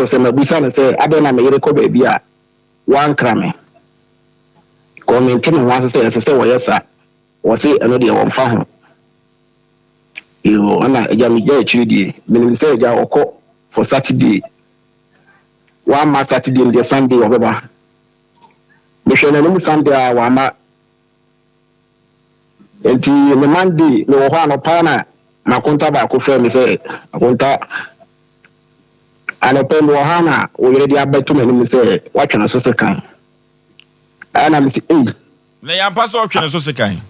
so se mabusa ne se ade na me yere ko ba bia wan krame ko me ntimi wan se wo yesa wo se eno de wo mfa ho yo ana eja mi je chiri die me se eja okọ for Saturday one ma Saturday and the Sunday obeba me hwe na no Sunday a wa ma enti me Monday me wo ho anopa na makonta ba ko fe me se akonta anopa me wo ha na wo yere dia beto me se wa twena so se kan ana me se na ya pasa o twena so se kan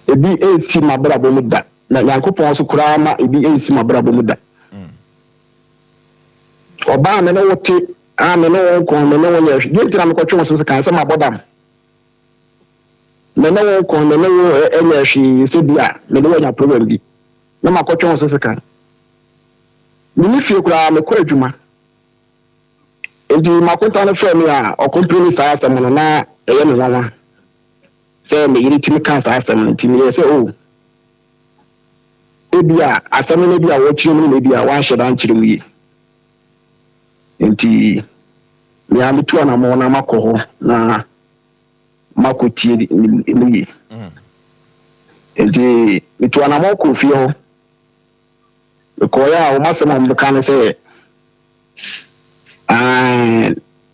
ebi si mabra bo mu da na yankopon so kura ma ebi si mabra bo mu da oba me no wote me no ko me no wonya yentira me ko twon so kan se mabodam me no ko me no enya hwi se bia me no wonya problem bi na makọ twon so kan me ni fie kura me ko adwuma enti makonta no fe me a o company sa asem no na eye me nwanwa se me yiri timi kan sa asem no timi se ebia asem no bia wo kyerem no bia wan hye dan kyerem yi enti me amitu na mo na makọ ho na makotie ni yi enti mitu na mo ko fie ho ko ya o masema mbukane se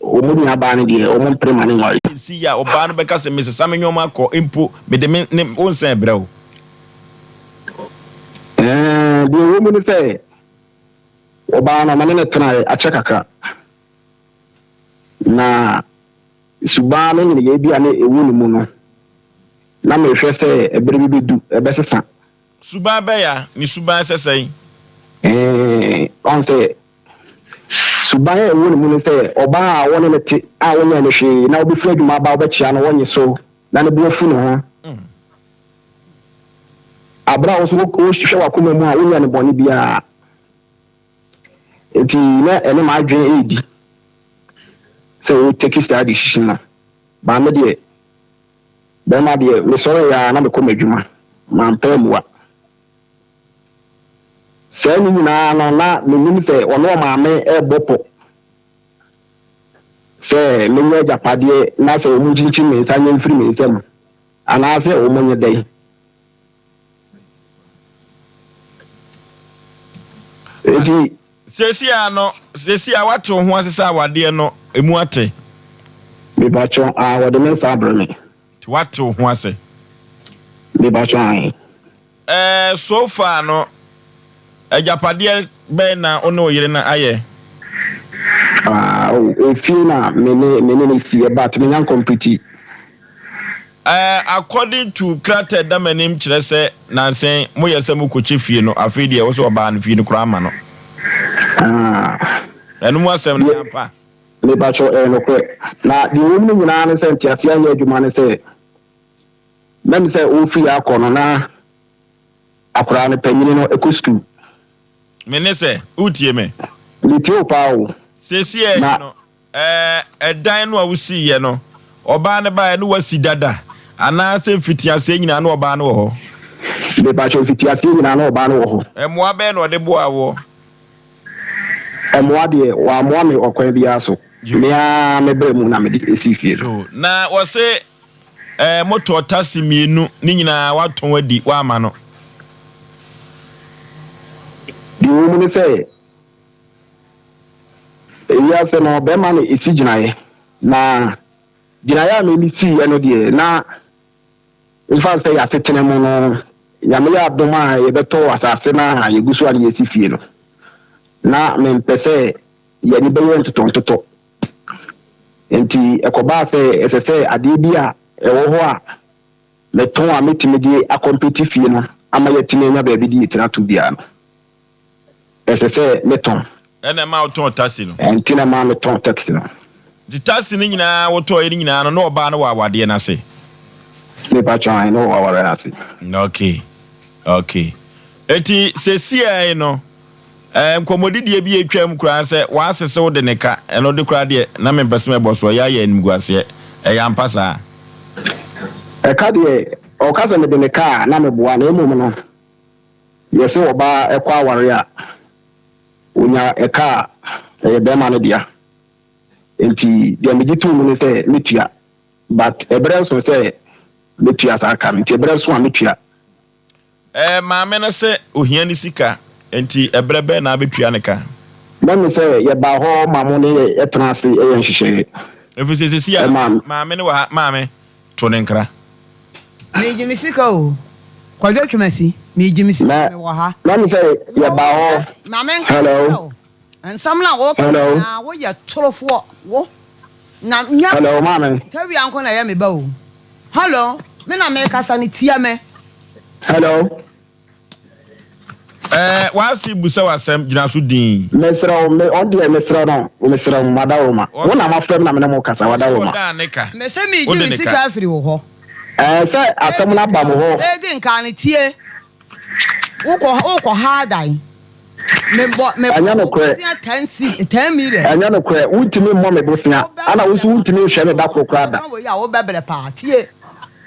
o mu nya ba ne de o mu prema ne ngori si ya o ba no beka se Mrs. Samenyoma ko impo me de me onsen brɛw de o mu ne se o ba na mane ne tena a chekaka na suba no ne ye bia ne ewu ne mu no na me hwɛ se ebere bi bedu ebesesa suba ba ya ni suba sesai on say suba e ewu ne mu ne se oba a woni ne ti a wonya ne hwe na obi fira dwuma ba obechia no wonye so na ne buafu no ho abra wo so ko hwɛ wakoma mu a wonya ne bɔne bia eti na ene ma adwen edi so take it study decision ba me de be ma de me soro ya na me ko madwuma ma mpa muwa se ni na no na me nim se ono ma me e bopo se me nya japade na se o mu chichi me sanye mfiri me nsem ana se o monye dai eti sesi a wato ho asesa awade no emu ate me bacho wode me sabre me wato ho ase me bacho ai so far no ajapade be na ono yire na aye o fi na me see but me nyan complete according to Krated da manim kire se nansen moyese mu kochi fie no afi de wo so oba no fie no kura ma no enu mu asem na pa me bacho no kwe na di wo mu nyina ne se ntiasia nya adwuma ne se mem se o fi akono na akura ne panyini no ekosku me ne se utie me litio pawo sesi e no edan no a wusi ye no oba ne ba no wasi dada ana se fitiase nyina no oba no wo ho me bacho fitiase nyina no oba no wo ho emoa be no de boa wo emoa de wa moa me okwan bia so me a me bre mu na me de esi fie na wo se moto taxi mienu ni nyina waton adi wa ama no di wo mu ne se ya se no be ma ne esi ginaye na ginaye me mi si ye no de na infa se ya setene mu no ya me ya doma ye beto asase na ye gusu ade esi fie no na me mpese ye ni be ye ntoto enti ekoba se esese ade bi a ewo ho a meton a metime di akompeti fie no ama ye tine nya ba bi di tira to bia no esese meton ene ma oton taxi no enti na ma meton taxi no di taxi ni nyina woto ye nyina no oba no wa wade na se me ba chan no wa wade na se okay eti sesi ai no komodidie bi etwam kura se wa asese wo de neka eno de kura de na me mpese me boso ya ya nimguase ya mpasa ka de o ka se me de neka na me boa na emum no yese oba ekwa aware a onya eka be ma no dia enti dia me gitu mu ne say metua but ebrel so say metua sa aka enti ebrel so a metua maame no say ohia ni sika enti ebrel be na betua ne ka na me say ye ba ho mamo ne etranse e nhihye efise sia maame ne wa maame to ne nkra me jimi sika o kwadwo twemasi me jimi sika me wa ha na me say ye ba ho maame hello ensamla wo na wo ye torofo wo na nya hello maame tawi anko na ye me ba o hello me na me kasa ni tia me hello wasi busa wasem gina so din mesra me on de mesra no mesra madawo ma wona ma frem na me mo kasa wadawo ma me se mi jimi sika afiri wo ho say asem na ba mo ho di nka ni tie wo ko ha dan me anya no kre 10 million anya no kre wutimi mo me bosia ana wo wutimi hwe me da kokrada wo ya wo bebele pa tie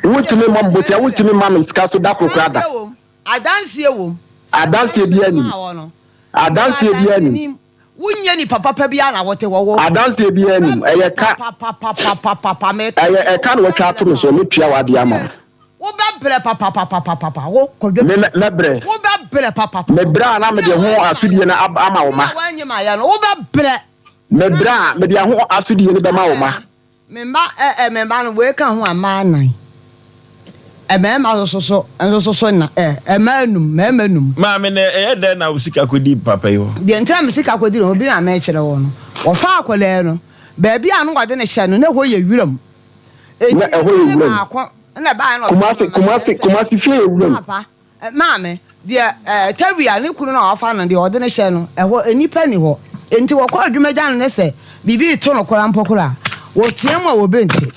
wutimi mo bosia wutimi ma me sika so da kokrada adansie wo adansie bi ani adansie bi ani wunya ni papa bia na wote wo adansie bi ani eye ka papa me eye ka no twa to so metua wade ama wo bebele papa wo kodwo me bre wo bebele papa me bra na me de ho afidie na ama wo ma wanyi ma ya no wo bebele me bra me de ho afidie ni be ma wo ma me ma no we ka ho ama nan so na emanum maame ne de na usika kodi papa yo de ntam sika kodi no bi na me kire wo no wo fa akwale no ba bia no wade ne hye no na ho ye wiram na ho ye wiram na ba no kumasi fie wiram papa maame de tawia ne kunu na wo fa no de wade ne hye no ho enipa ni ho enti wo kwa adwumaja no ne se bibi to no kora mpokora wo tiema wo benti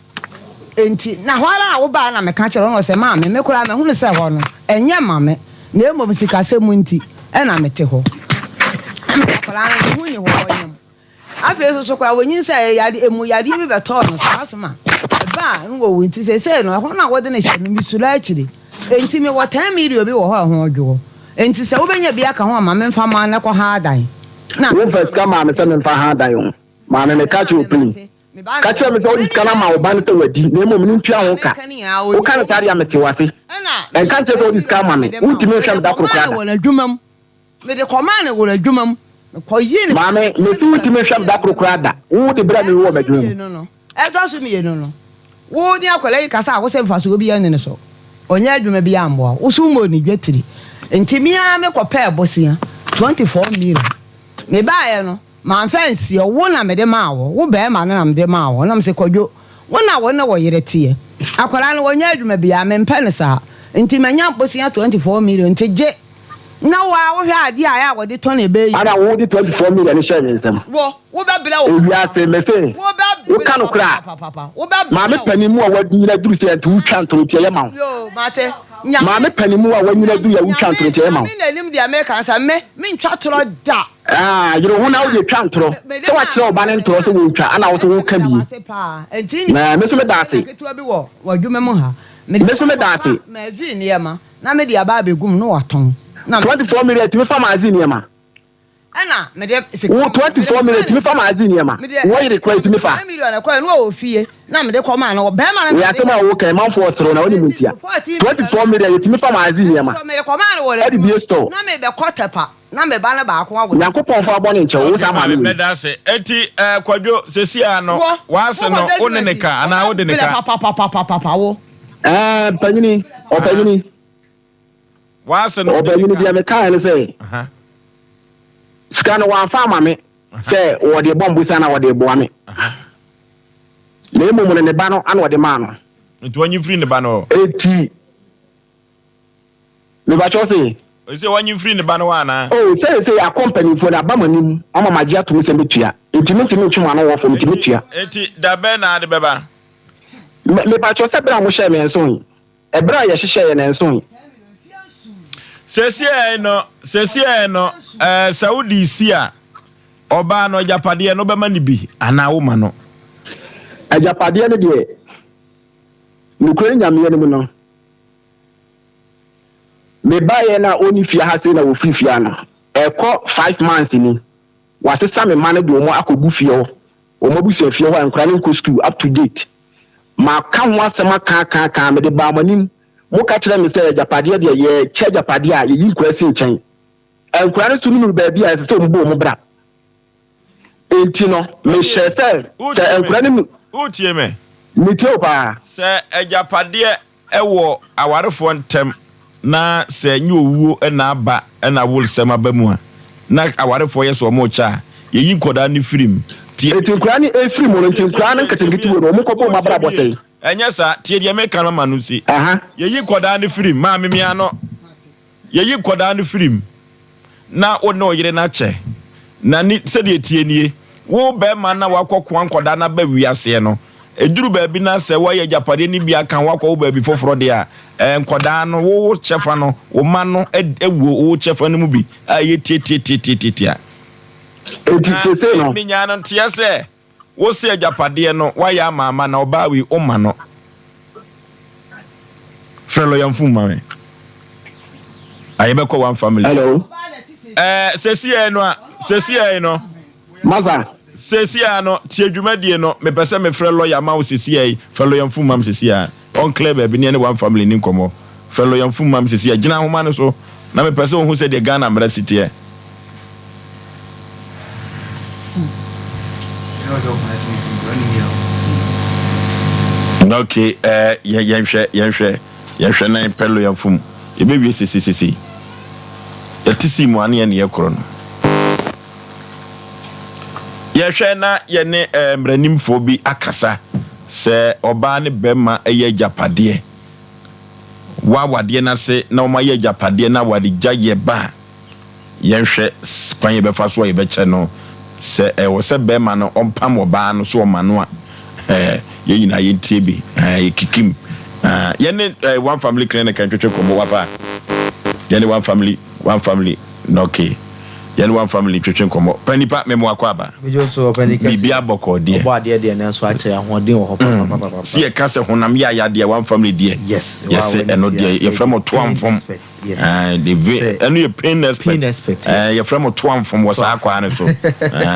enti na hwara wo ba na me ka kire no se maame me kora me hu ne se ho no enye maame na emo sika se mu nti e na mete ho kora no hu ni ho nyam afi so kora wonyin se yade emu yade bi beto no asoma ba no wo nti se no ho na wo de ne hye no misula akire enti me wo 10 million bi wo ho odwo enti se wo benya bi aka ho maame mfa ma na ko ha dan na wo first ka maame se me mfa ha dan yo maame me ka kire opini kacha me so di kana ma oban se wadi na emo me ntwa ho ka o kan tare amete wase en kan che so di ska ma me utimi hwam da krokra wala dwumam me de command wala dwumam ko yi ni maame me si utimi hwam da krokra da wo de bra me wo badwum no e to so me no wo ni akwala yi kasa wo se mfa so obi yan ne so onya adwuma bi amboa wo so mo ni dwetiri ntimia me ko pa ebosia 24 million me ba ye no man fancy wo na me de ma wo be ma na me de ma wo na me se kodwo wo na wo yere tie akwara no wonya adwuma bia me mpa ne sa nti manya mposia 24 million nti je na wo hwe ade a ya wo de to na be yi ana wo de 24 million share me nsem wo be bla wo wi ase me se wo kan okra wo be ma me panimu a wadnyina duru se atu twanto tie ye ma wo yo mate ma me panimu a wanyina duru ya wu twanto tie ye ma wo me na lim de America sa me ntwa toro da yero ho na wo twantro se wa kire oba ne ntro se wo ntwa ana wo so wo ka bi na me so me da ase ketua bi wo wadwuma mu ha me so me da ase mazin ye ma na me de aba begum no waton na 24 million ti me fa mazin ye ma ana me de 24 million ti me fa mazin ye ma wo yire kwa ti me fa million kwa no wo fie na me de koma na wo be ma na ya se ma wo kan man for soro na woni muntia 24 million ti me fa mazin ye ma me de koma na wo le e bi store na me be kotepa na me ba na ba akwa wo Yankopon fa bone nche wo sa ma me da se eti kwadwo sesia no wase no one ne ka ana wo de ne ka papa wo panyini o panyini wase no o panyini dia me ka ne se scan one farmer me say wo de bombu sana wo de bo ame na emu ne ba no ana wo de ma no nti wanyi free ne ba no eti me ba cho se say wanyi free ne ba no ana say a company for na ba manim ama magia to me se betua enti me ntwa no wo fo enti betua eti da be na de beba me ba cho se bra mo share me enso yi e bra ye hye ye na enso yi Sesie no Saudi sia oba no japade no be mani bi ana wo ma no ajapade no de nukuri nyame no mu no me ba ye na oni fia ha se na wo free fia no e ko 5 months ni wasesa me man de omo akogu fie ho omo busia fie ho ankra ne school up to date ma ka ho asema kan me de ba manim mo ka kire me say japade de ye che japade a yi nkura si nchen ankra ne tunu ba bia se omo bo mo bra enti no me share say ankra ne utie me mitio pa se japade ewo awarefo ntem na se nyi owuo na aba na wol ba mu a na awarefo ye so mo cha ye yi koda ni firim tie nkura ni firim no nkura na nketengeti wo mo kopo ma bra bote enya sa tie de me kan ma no si ye yi koda ni firim ma me mia no ye yi koda ni firim na o no yire na che na ni se de tie nie wo be ma na wakoko ankoda na ba wiase no eduru ba bi na se wo ye japade ni bia kan wakọ wo ba bi foforo de a nkoda no wo chefa no wo ma no ewo wo chefa no mu bi a ye tietietia se no mi nya no tie se wo se japade no wa ya mama na oba wi o ma no frelo yam fu ma me aye be ko one family hello sesi e no maza sesi ano tie dwumadie no me pese me frɛ lawyer ma wo sesi ai frɛ lawyer mfu mam sesi a on clear ba bi ne one family ni nkomo frɛ lawyer mfu mam sesi a gina homa no so na me pese ohun se de Ghana mra sitie okay yenhwɛ na frɛ lawyer mfu e be wie sesi etisi mu ane ye koro no yehwe na ye ne mranimfo bi akasa se oba ne bema eye japade wawade na se na o ma ye japade na wade jaye ba yehwe kwanye be fa so ye be che no se wo se bema no ompam oba no so o ma no a ye yina ye tie bi ye kikim ye ne one family clinic kan twetwe komo wafa ye ne one family no okay yen one family twetwen komo panipa memo akwaba mejo so panika bibia boko de obo ade de na so ache ahoden wo ho papa si e ka se honam ya de one family de yes eno de ye frem to amfom the eno ye pain expert ye frem to amfom wo sa akwa ne so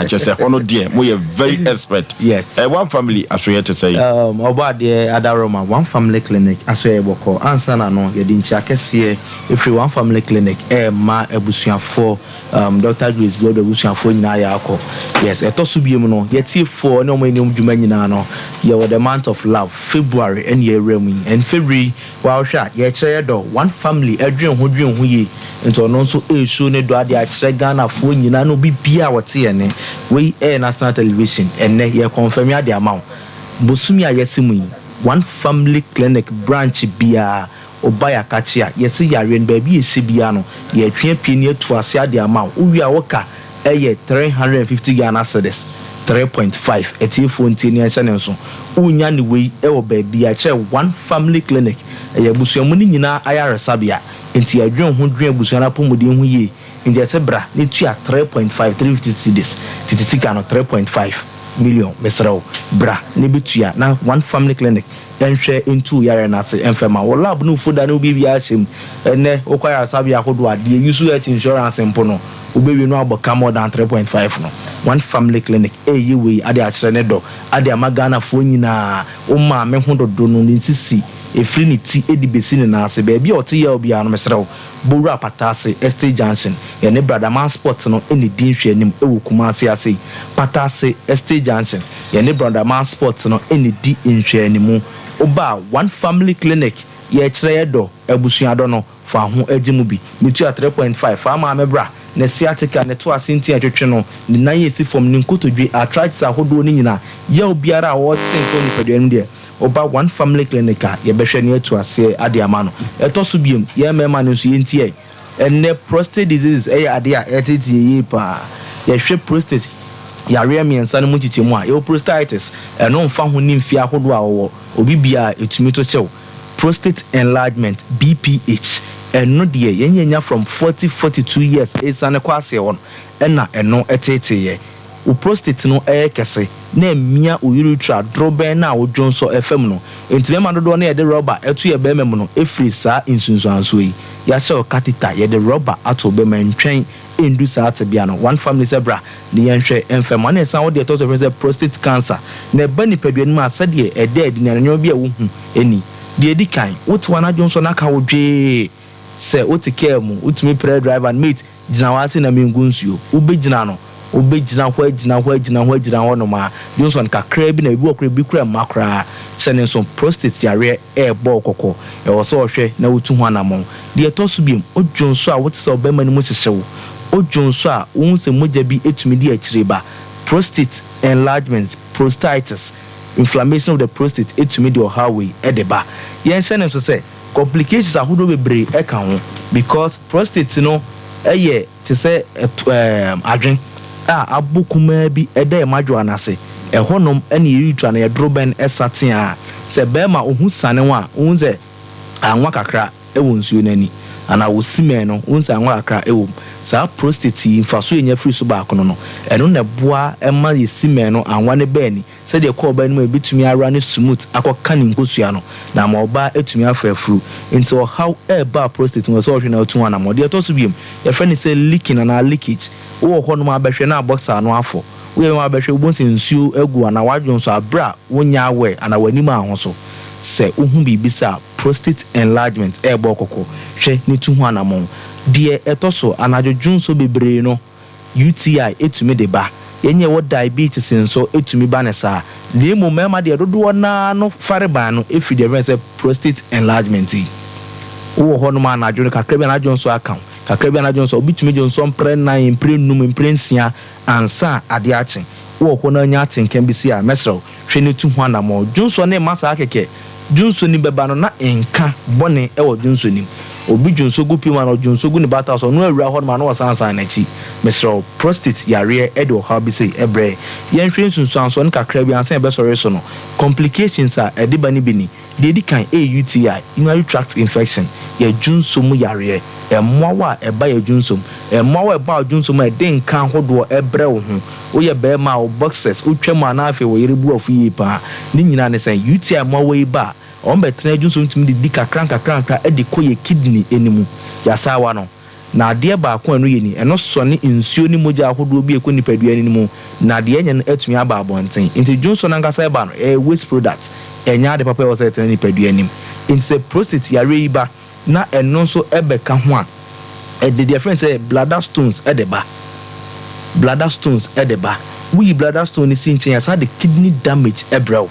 chese hono de mo ye very expert yes one family asoye to say obo ade adaroma one family clinic asoye boko ansa na no ye di nchi akese every one family clinic ma abusuafo Dr. Grace Blood abusuafo nyina ya akọ yes eto so biem no ye tie for na o ma enim dwuma nyina no ye were the month of love February and ye remu and February wa hwa ye kire do one family adwen ho ye nto no so show ne do ade a kire Ghana fo nyina no bibia wote ye ne we national television enne ye confirm ya de amount bosumi a yesimu one family clinic branch bia obaya kachia yesi yare n baby esibia no ye twen pie atu ase ade ama owi a woka eye 350 Ghana cedis 3.5 etifo ntini ense ne so unya ne wei wo baby a che one family clinic eye busuamu ni nyina ayaresabia enti adwen ho dwen busuana pomodin ho ye nje se bra ne tua 3.5 350 cedis titisika no 3.5 million mesrawo bra ne betua na one family clinic enhwe into yare na se enfema wo lab no foda no bi bia hyem ene okwara sabi akodo ade use health insurance mpo no obewi no aboka more than 3.5 no one family clinic yewe ade a kire ne do ade amagana fo nyina o ma me ho dodo no nsisi efri ni ti edibesi ne na se ba bia ote ya obi anu mesrew bowura patase estate junction ye ne brother man sport no eni dinhwe anim ewo kumase ase patase estate junction ye ne brother man sport no eni di nhwe animu oba one family clinic ye kire ye do abusuan do no fa ho agimu bi mitu 3.5 fa ma mebra na sciatica ne to asinti atwetwe no ni nan yesi fom ni nkotodwe arthritis ahodo ni nyina ye obiara wo tinko ni pedwanu de oba one family clinic ye behwe ne atu ase ade ama no eto so biem ye mema ne so ye ntie enne prostate disease ade a etiti ye pa ye hwe prostate yare miensa no mutitemu a ye prostatitis eno mfa ho ni mfia ahodo a wo obi bia etumi to chew prostate enlargement BPH eno de yenya from 42 years esane kwase won ena eno eteteye u prostate no kese na emia urethra droben na odwonso fm no entime dodo na ye de rubber etu ye bemem no efri sa insunsuanso yi ya she catheter ye de rubber ato be mentwen endu saa te bia no one family sebra ne yenhwe emfem na san wo de to so prostate cancer na ba nipadua ni ma sade e de adi na nyo bia wo hu eni de edi kan wote wana jonso na ka wo dwe se wote care mu utumi pre driver and mate gina wa se na mengu nsuo ubegina no ubegina hɔ no ma Johnson kakra bi na bi okra bi kura makra sene so prostate yare bo kokɔ e wo so hwɛ na wotu ho anamon de to so biem odwonso a wote se obema ni mu hyehyew odwonso a wo se mogya bi etumi di akire ba prostate enlargement prostatitis inflammation of the prostate etumi di highway edeba yen sene so say complications ahodo bebre e ka ho because prostate no eye te say adwen abukuma bi eda emadwo anase ehonom ene yiritwa na yedroben esaten a se bema ohun sane wa ohun ze anwa kakra ewo nsuo nani ana wosime no ohun se anwa kakra ewo sa prostate mfaso enya free so ba kono no eno na boa ema yesime no anwa ne bani se de ko ba no ebitumi ara ne smooth akoka ne nkosua no na ma oba etumi afa afuru into how eba prostate no so hwe na otu ana mo de to so biem ye friend say leaking na leakage wo ho no ma behwe na boxer no afọ we ma behwe ubonsi nsuo egu ana wadwon so abra wonya awe ana wani ma ho so se ohun bibisa prostate enlargement ebo kokko hwe ni tu ho ana mo de etoso anadwodwun so bebre no UTI etumi de ba yenye wo diabetes nso etumi ba ne sa lemo mema de dodo na no fareban no efi de say prostate enlargement wo ho no ma anadwo kakra bi anadwo so account kakra bi anadwo so obitumi jonso mpre 9 mpre num mpre nsia ansa ade achen wo ho na nya atenkan bi si a mesro hwe ne tu ho na mo jonso ne masa akeke jonso ni beba no na enka bone e wo jonso ni obi jonso gu pima no jonso gu ne bata so no awura ho ma no wasansan na chi mesro prostate yare e do ha bi say ebre yen hwe nsunsuan so ne kakra bi ansa e be sore so no complications a e de ba ni bi ni de di kan UTI urinary tract infection ye jonso mu yare emmoa e ba ye jonso emmoa e ba jonso mu e de nkan hodo ebre wo ho wo ye be ma wo boxes utwam ana afi wo yere bu afu yi pa ni nyina ne say UTI mo we ba on betre jonso ntumi di kakra e de koye kidney enimu ya sawa no na de ba ko anu yeni eno so ne nsuo ni moja ahodo bi ekoni padua ni mu na de enye no atumi aba abonten nti jonso na ngasa e ba no waste product enya de papa wo say tene ni padua nim nti prostate yare ba na eno so ebeka ho a the difference say bladder stones edeba we bladder stone is in change the kidney damage ebrew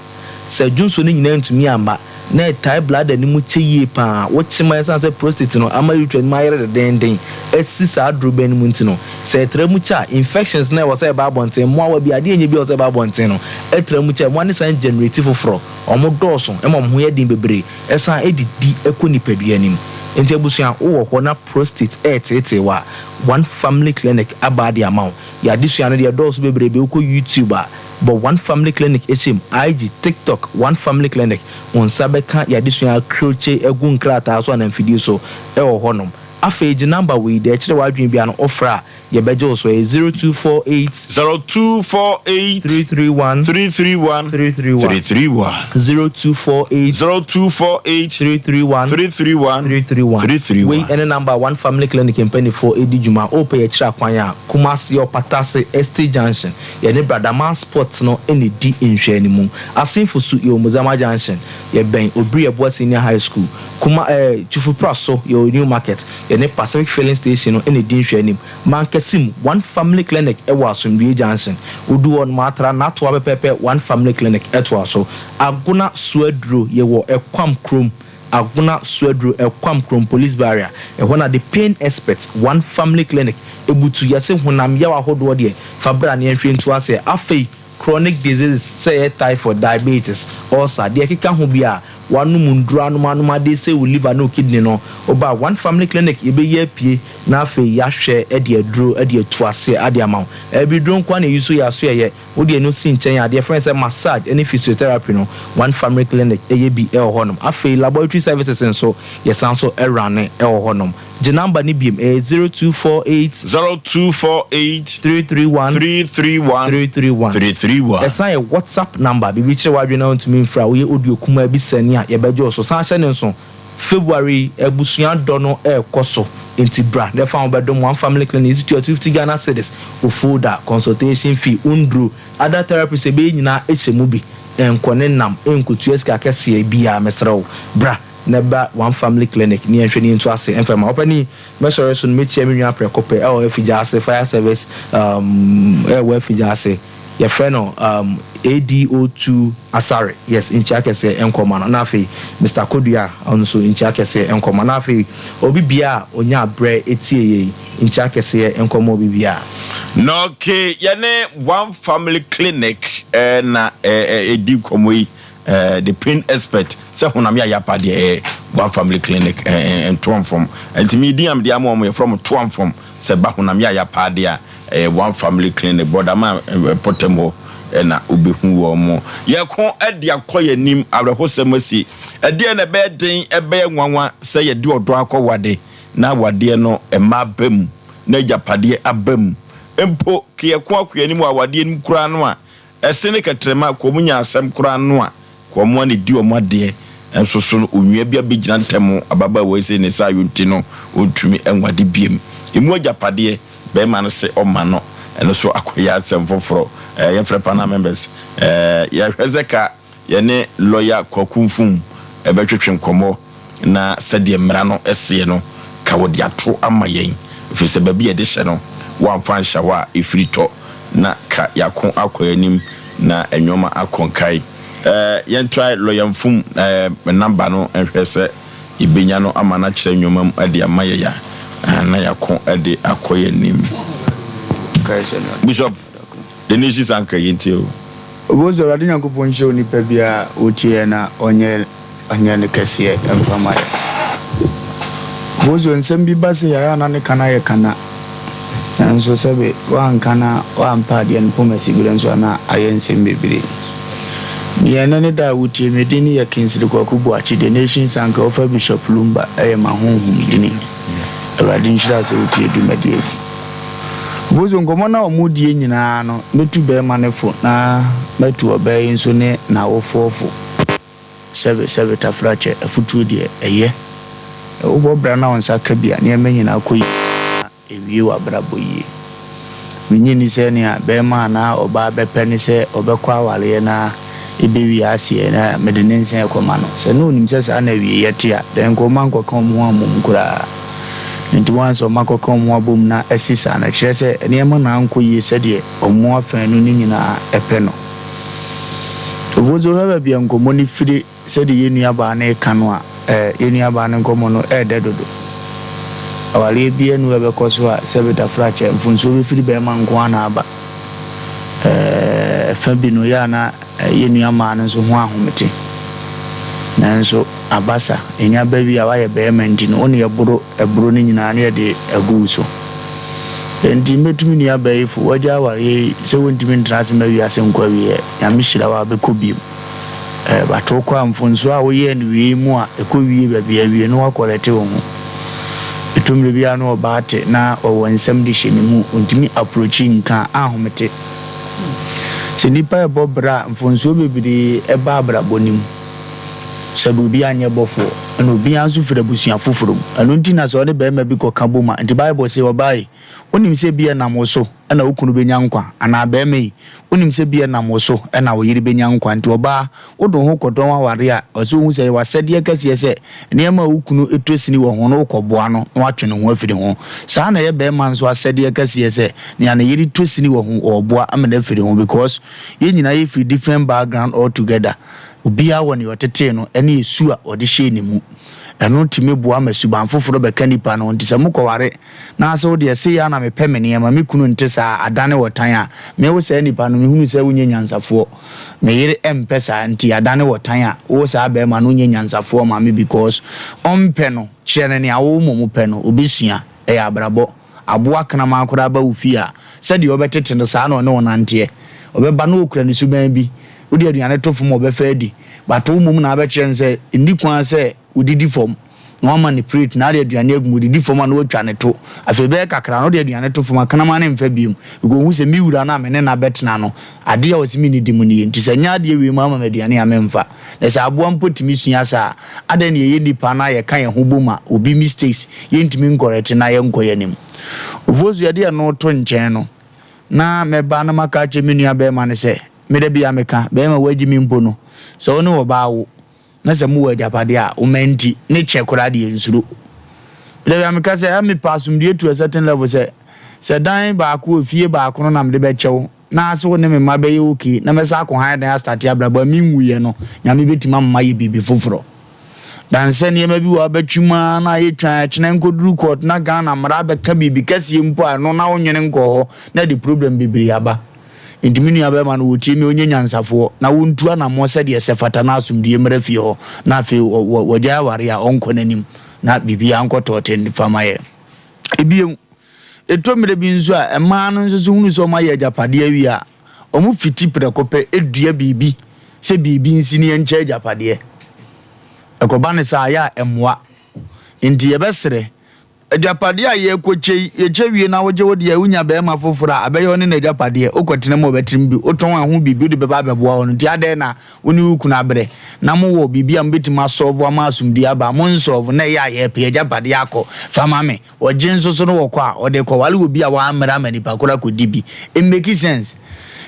say junso ni nyina ntumi amba na tie bladder ni mu cheye pa wo chima say prostate no ama yutwa ni mayere den esisa adroben mu ntino say tra mu cha infections na wo say ba bonten mo awa bi ade enye bi wo say ba bonten no etra mu cha mo ne san generative fro omo dooso emo mo ye din bebre esan edidi ekoni padua nim enti abusuan wo ho na prostate etete wa one family clinic abadi amount ya disuan de dooso bebre be ko YouTube but one family clinic HM IG TikTok one family clinic on sabeka ya disuan kroche egu nkrata so na mfidi so e wo honom afeji number we de kire wadwen bia no ofra ye beje so 0248 331 331 we any number one family clinic in penny for edijuma ope ye kira kwanya Kumasi your Patase ST Junction ye ne Bradama Sports no eni di nhwe ni mu asenfo su ye Mozama Junction ye ben obri ye boy senior high school kuma Chufu Praso ye New Market ye ne Pacific Filling Station no eni di nhwe ni mankesim one family clinic e wa Asomdue Junction udu on matra na to abepepe one family clinic etwa so aguna suadro ye wo ekwam krom aguna suadro ekwam krom police barrier e hona the pain expert one family clinic ebutu yase honam yawa hodo de fabra ne nhwe ntu ase afei chronic diseases say typhoid diabetes ulcer de keka ho bia wanu mundru anuma de say liver no kidney no oba one family clinic ebe ye pie na afei ya hwe e de aduro e de atuase ade amaw e bi dron kwa na yuso ya so ye wo de no sin chen ade friend say massage any physiotherapy no one family clinic e ye bi e ho honom afei laboratory services nso ye sanso e run e ho honom the number ni biem 0248 331 esa ye WhatsApp number bi chire wadwe na ntumi mfra wo ye audio kuma bi sani a ye bejo so san hye ne nso February ebusua dono koso inti bra the found by one family clinic is 250 Ghana cedis ufoda consultation fee undru other therapists e be nyina echemubi enkone nam enkutu eska kese bia mesrew bra neba one family clinic ni enhwene into ase enfema opani measure so mechi amenwa prekope e o efija ase fire service we efija ase your friend ADO2 Asare yes in Chakese enkoma na afi Mr. Kodua also in Chakese enkoma na afi obi bia onya bre etie in Chakese enkoma obi bia no okay yene one family clinic na edi komoi the pain expert se honamia yapa de one family clinic en Twomfom antimidiam de amom from Twomfom se ba honamia yapa de one family clinic bodama potemo na obehu wo mo ye ko ade akoye nim abrehosem ade na be den ebe nwanwa se ye de odo akowade na wade no ema bam na japade abam empo ke ko akoye nim awade nim kura no a esene ketrema ko munya asem kura no a ko mo ne di omade enso so onwia bia begina ntemu ababa we se ne sa yunti no otumi enwade biem emu ajapade be ma no se oma no eno so akoya asem foforo ye frepana members ye hwezeka ye ne lawyer Kwakumfum ebetwetwe nkomo na sede mra no ese no ka wodi ato amayen fise ba bia de hye no wan fan shawa ifrito na ka yakon akoya nim na enwoma akonkai ye try lawyer Mfum number no ehwese ibenya no amana kire enwoma ade amaye ya na yakon ade akoya nim Bishop the news anka yintio obozo radina ko poncho ni pebia otie na onye ne kese emfama bozo nsem bi base ya na ne kana ye kana nso sebe wan kana wan pade en pomasi gulenso na ayensem bebire ye na ne da otie medini ya kinsiri kwakubu achi the nations anka ofa Bishop Lumba mahonhum dini radin shira so otie dumadi bozo ngomona omudie nyina no metu be manefo na metu obe nso ne na wofofo sebe tafrache afutu die eye obo bra na onsa ka bia ne emanyina akoyi ewie wa brabo yi minyini se ne a be ma na oba be peni se obekwa awale na ebewi asie na medenense ekoma no se no nimse sa na wie yete a den ko manko kan mu amum kura nti wanso makoko mu abom na asisa na kire se enema na anko yi se de omo afan no ni nyina epe no obozo haba bia nkomo ni firi se de yenu aba na ekano a yenu aba na nkomo no dedodo awale bia nu ebe koso a se beta frache mfunso be firi be man ko ana aba fa bi no ya na yenu ama na so ho ahomete nanso abasa enya baby awaye be menti no oni eburo ni nyina na de agu so enti metumi ni abayifu waja ware se wontimi ntrase mawi ase nkwa wie ya mishira wa be kobiem batoko amfunso a wo ye ni wi mu a ekowie babia wie no wakorete wo ho etumre bia no obate na owo nsem de hye ni mu ontimi approaching kan ahomete se nipa ebobra mfunso bebiri eba abrabonim sabu bi anye bofo no bi anzu fira busuan foforo anu ntina so ne be ma bi ko kaboma nti bible say obai onim se bi na moso na okunu benya nkwa ana be mai onim se bi na moso na wo yiri benya nkwa nti oba odo ho kodon aware a oso hu se wasade kase se ne ma okunu etosini wo ho no koboa no na watwe no ho afiri ho saa na ye be ma nso asade kase se ne ana yiri tosini wo ho oboa amana afiri ho because ye nyina ye free different background all together ubia woni otete no ene esu a ode hye ne mu eno ntime boa masuban foforo be kanipa no ntise mukoware na so de se ya na mepe mene ma mekunu ntisa adane wotan a me wo se nipa no mehunu se wonye nyansafo me yire empesa nti adane wotan a wo sa be ma no nye nyansafo ma me because ompe no kyene ne awo momu pe no obesua e abrabo aboa kana ma akora ba ufia se de obetete no sa na ne wonante obeba no okura ne suban bi udi aduane to fom obefa adi bato mum na abekyense ndi kwan se udidi fom no manipulate na de aduane agumudi di foma no atwa ne to afebe kakra no de aduane to foma kana ma ne mfa biom go hu se miwura na me ne na betena no ade a wasimi ni dimu ni nti sanya ade wi mu ama aduane amemfa na se aboa mpotimi sua sa ade ne ye nipa na ye kan ye ho boma obi mistakes ye ntimi nkorete na ye nkoye nim ovozu ade ya no to nchen no na meba na maka cheminu abe ma ne se me de bia meka be ma wagimi mpo no so one wo baawo na se mu wadiapade a o menti ne chekura de ensuro de bia meka se am passum de to a certain level se dan ba ko fie ba ko no na me de be chew na so ne me ma be ye okay na me sa ko han dan start ya bra ba mi nwuye no nya me betima mma ye bibi foforo dan se ne ma bi wa batwuma na ye twa chene nkoduru court na Ghana mara be ka bibi kase mpo ano na wonwene nko na the problem bibiri aba intiminu abe ma no wuti me onye nyansafo na wontu ana mo se de sefata na asumdie mra fie ho na afi wogya ware a onko nanim na bibi ankoto ten fama ye ebiem etomre bi nso a ema no nso hunu so ma ye japade awi a omu fiti prekope edua bibi se bibi nsini enche japade ekoba ne sa ya emwa enti yebesere japade a ye koche yechewie na woje wodi ya unya be ma fofora abeyo ne na japade okotene mo betim bi oton ahu bibi de beba beboa ono nti ade na woni wuku na bre na mo wo bibi am betima solve ama asumdi aba mo solve na ya ye pe japade akọ fama me oje nsoso no wokọ a ode ko wale obi a wa amra mani pakora ko dibi it make sense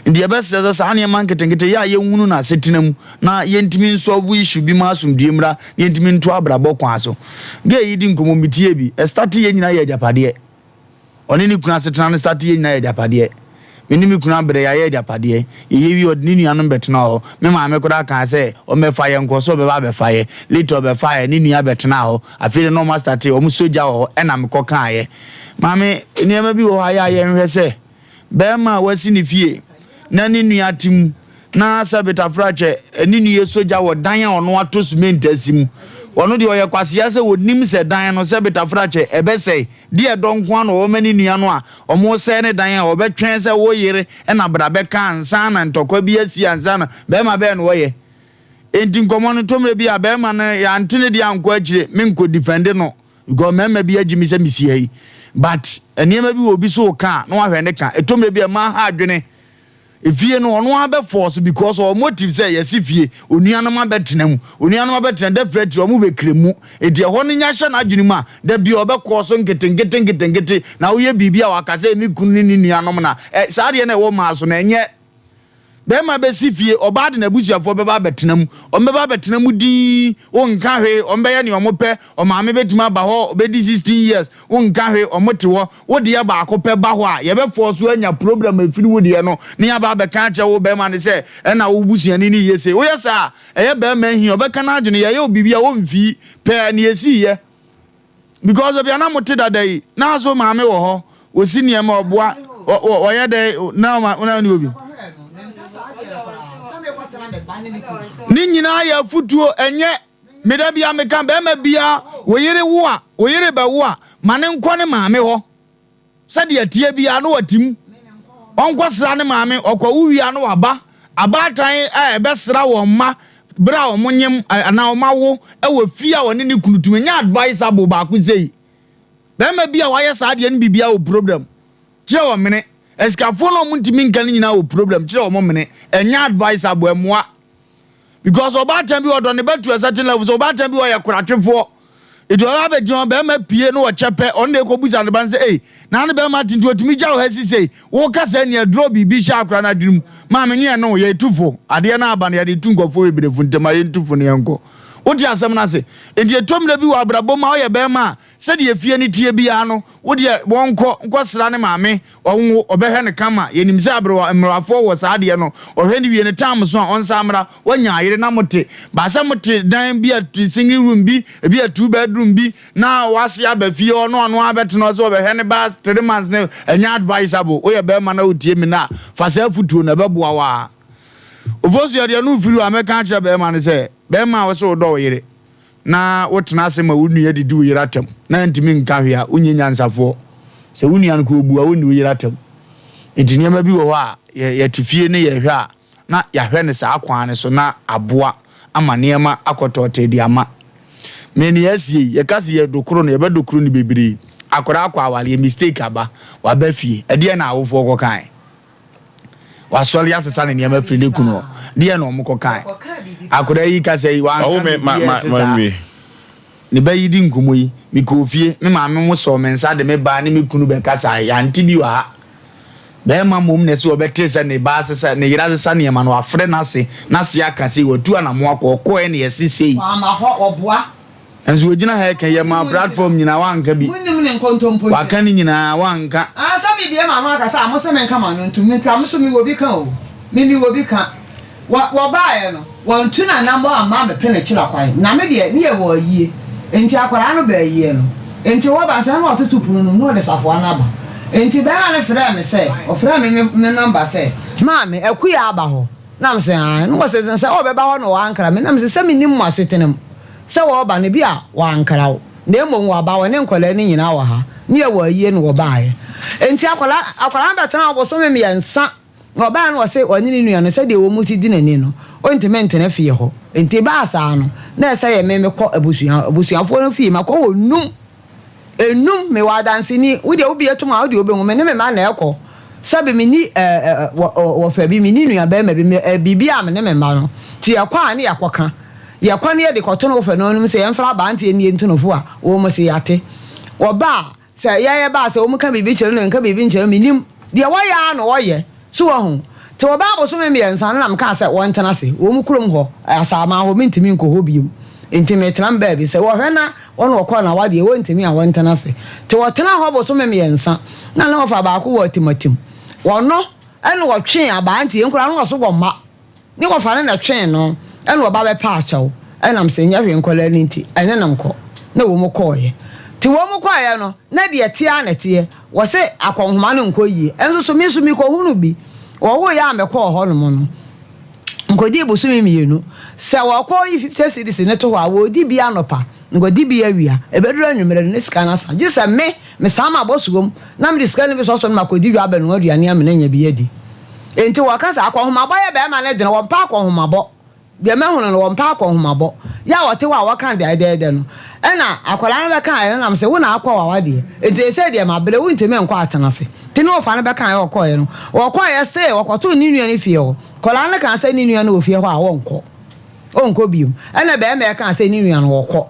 ndi ebese sa ane man ketengete ya ye hunu na setinam na ye ntimi solve issue bi ma asumdi mra ye ntimi nto abrabo kwa so ge yidi nkomo mitie bi start ye nyina ye japade oni ni kuna setinam start ye nyina ye japade meni mi kuna bre ya ye japade ye wi odni nu anu betena ho me ma me koda kan se o me fa ye nkoso be ba be fa ye later be fa ye ni nu abetena ho afile no ma start o mu soja ho e na me kokan ye ma me ni ema bi wo ha ya ye nhwe se be ma wasi ni fie na ni nu atim na sabeta frache ni nu ye soja wo dan a ono ato cement asim ono de oye kwase ya se wonim se dan no sabeta frache ebese de edonko an o mani nu ano a omo se ne dan a obetwen se wo yire e na bra be kan ansa na ntokwa bi asi ansa na be ma be no wo ye enti nkomo no tomre bi a be ma na ya ntene de anko akire me nko defend no go mema bi agimi se misi yi but eniema bi wo bi so ka no ahwe ne ka etomre bi ma ha adwene efie no ono abe force because our motive say yes fie onuanam abetenam onuanam abetenam definitely omu be kremu edi ho no nya hye na adwene mu a da bi obekọ so nketengete na wo ye bibia wakase mi kunu ni nuanam na saa de na wo ma so na enye be ma be sifie oba de na busuafo be ba betenam ombe ba betenam di wonka hwe ombe ye ne omope o ma me betima ba ho be di 16 years wonka hwe omote wo wo de ya ba akope ba ho a ye be force anya problem afiri wo de no ne ya ba be kan che wo be ma ne se e na wo busuani ni yese wo yesa eye be ma hi obeka na adwene ye obibia wo mfi pe ne yesi ye because obi ana mote dadai na so ma me wo ho wo si ne ma oboa wo ye de na ni obi ni nyina ya futuo enye meda bia meka be ma bia wo yere ba wo a mane nko ne maame ho sade atie bia no watim onko sra ne maame okwa wuwia no aba abatan ebe sra wo ma bra wo monyem ana wo mawo e wo fia wo ne ne kunutum nya advice abo ba ku sei be ma bia wa ye sa de ne bibia wo problem je wo mene eskafo no muntimi nkan nyina wo problem kire wo mene enya advice abo emwa because oba tan bi odo ne betu a certain level so oba tan bi o ye kuratwefo edo oba be jon be ma pie no wo chepe on ne ko buza ne ban say na ne be ma tintu otimi gya wo hasi say wo kasa ne adro bibi sha akura na drum ma me nye no ye tufo ade na aba ne ye tunkofo we berefu ntema ye tufo ne yanko wodi asem na se enti etomle bi wo abrabo ma wo ye be ma se de afie ne tie bia no wodi wonko nkosra ne maame onwo obehwe ne kama yenim se abro mrafo wo sa de no ohwe ne wie ne tam so onsa amra wanya ayire na mote ba se mote dan bia single room bi bia 2 bedroom bi na wase abafie ono abeteno so obehwe ne ba 3 months ne enya advisable wo ye be ma na otie mi na fa sa futuo na beboa wa ovosu ya de no firu ameka acha be ma ne se be ma wo so do yire na wotena ase ma wonu ye didi wo yire atam na ntimi nka hwe a onye nyansafo se wonu an ko obu a wonu wo yire atam ntiniama bi wo ho a ye tifie ne ye hwe a na ya hwe ne sa akwan ne so na aboa ama niema akotote di ama meni asie ye kase ye dokoro no ye be dokoro ni bebre akora akwa awale mistake aba wa ba fie e de na awofo ko kan wa sori asesa ne niam afiri ne kunu de na omko kan akora yi kase yi wa o me ma ne ba yi di nkumo yi mi ko fie me ma me mo so me nsa de me ba ne me kunu be kasa ya nti bi wa be ma mom ne so obete se ne ba sesa ne yira sesa ne ma no afre na se aka se watu ana mo akọ e ne yesese ma ho oboa enzo wagina ha kan ye ma platform nyina wanka bi munim ne nkontompo wa kan nyina wanka sa mi bia ma no aka sa mo se men ka ma no ntumi ntra mo so mi wo bi kan o mi wo bi kan wo ba ye no won tu na nambo ama me pene kira kwan na me de ne ye wo yie enti akwara no ba yie no enti wo ba sa na otutu puru no no de safo anaba enti ba na frɛ me sɛ o frɛ me number sɛ maame akuya aba ho na me sɛ no wo sɛ sɛ o be ba ho no wa ankara me na me sɛ me nim mo asetenem sɛ wo ba ne bi a wa ankara wo na emom wa ba wo ne nkola ne nyina wa ha ne ye wo yie no wo ba ye enti akwara betena oboso me yensa no ba no wo sɛ oni ne nua no sɛ de wo mu si di nani no o ntiment na fie ho enti ba asa no na sɛ ye me kɔ abusuafo no fie makɔ wo num enum me wa danse ni wo de obi etuma wo de obi me ne me ma na ekɔ sabe me ni wo fa bi me ni nua ba ma bi bibi am ne me ma no ti ekɔ ne yakɔka yakɔ ne de kɔto no wo fa no num sɛ yɛmfra ba ante ne ntunofo a wo mo se yate wo ba sɛ ye ba sɛ wo mo ka bibi kyerɛ no nka bibi nkyerɛ me nim de wo ya no wo ye so wo ho ti wo ba bo so me ensa na me ka sɛ wo ntena se wo mu kurom hɔ asama hɔ me ntimi nkɔ hɔ biom ntimi tram baby sɛ wo hwɛ na wono wokɔ na wade wo ntimi a wo ntena se ti wo tena hɔ bo so me ensa na na wo fa ba ko wo timatim wono ɛne wo twen aba nti enkura no wo so wo ma ne wo fa ne na twen no ɛne wo ba be pa akyɛw ɛnam sɛ nya hwe nkɔla ni nti ɛne nam kɔ na wo mu kɔɔye ti wo mu kɔɔye no na de tia na tie wo se akɔnhoma no nkɔ yie ɛnso so mi kɔ hunu bi wo ya me kɔ hɔ no mo no nkɔdi busumi mienu sɛ wo kɔ yi 50 cedis ne to hɔ a wo di bi anopa ngɔdi bi awia ebeduru anwumere ne sika na sa gisa me sama bosuom na me sika ne bi so no makɔdi wi abanu aduane am na nya bi adi enti wo ka sa akɔnhoma bɔ ye be ma ne de wo pa akɔnhoma bɔ de me hono no wo pa akɔnhoma bɔ ya wote wa wo kan de no ɛna akwara no be kan ye na me se wo na akɔ wa wade enti se de ma bere wo ntimi nkɔ atanase ti no fa no be kan ye okɔ ye no wo kɔ ye se wo kɔto ni nua ne fie ho kola ne kan se ni nua no ofie ho a wo nkɔ onko biom ɛna be me kan se ni nua no wo kɔ